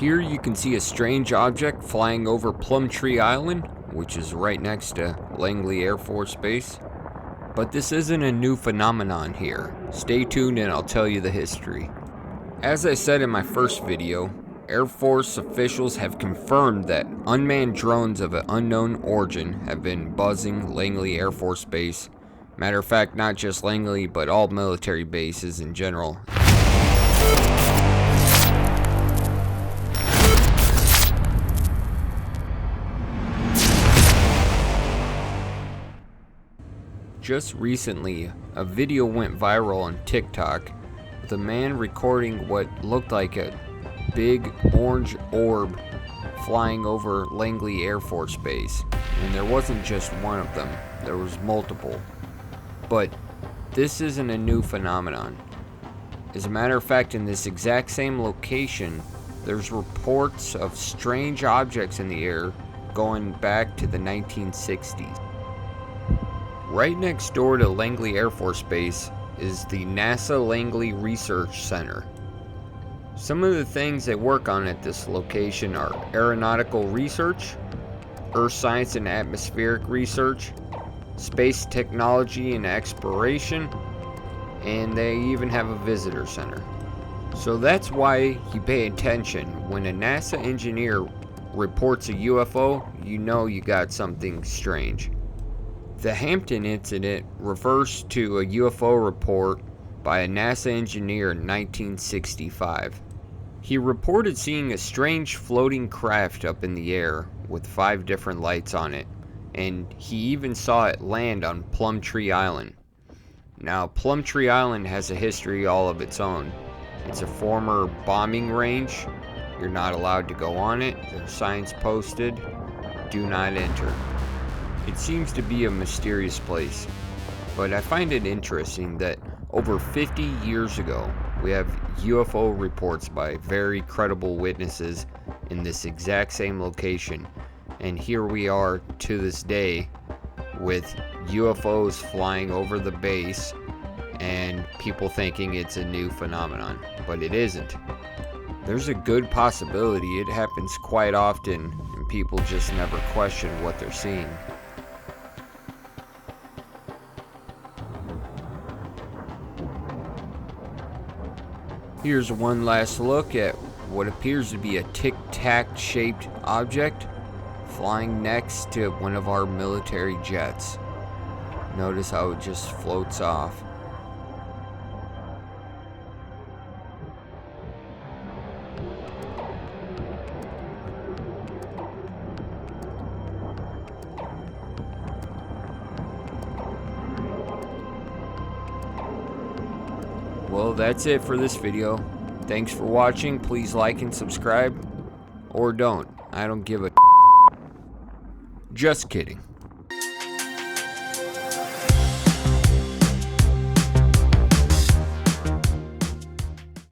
Here you can see a strange object flying over Plumtree Island, which is right next to Langley Air Force Base. But this isn't a new phenomenon here. Stay tuned and I'll tell you the history. As I said in my first video, Air Force officials have confirmed that unmanned drones of an unknown origin have been buzzing Langley Air Force Base. Matter of fact, not just Langley, but all military bases in general. Just recently, a video went viral on TikTok with a man recording what looked like a big orange orb flying over Langley Air Force Base. And there wasn't just one of them, there was multiple. But this isn't a new phenomenon. As a matter of fact, in this exact same location, there's reports of strange objects in the air going back to the 1960s. Right next door to Langley Air Force Base is the NASA Langley Research Center. Some of the things they work on at this location are aeronautical research, earth science and atmospheric research, space technology and exploration, and they even have a visitor center. So that's why you pay attention. When a NASA engineer reports a UFO, you know you got something strange. The Hampton incident refers to a UFO report by a NASA engineer in 1965. He reported seeing a strange floating craft up in the air with 5 different lights on it, and he even saw it land on Plumtree Island. Now, Plumtree Island has a history all of its own. It's a former bombing range. You're not allowed to go on it. There's signs posted, "Do not enter." It seems to be a mysterious place, but I find it interesting that over 50 years ago, we have UFO reports by very credible witnesses in this exact same location, and here we are to this day with UFOs flying over the base and people thinking it's a new phenomenon, but it isn't. There's a good possibility it happens quite often and people just never question what they're seeing. Here's one last look at what appears to be a tic-tac shaped object flying next to one of our military jets. Notice how it just floats off. Well, that's it for this video. Thanks for watching. Please like and subscribe. Or don't. I don't give a. Just kidding.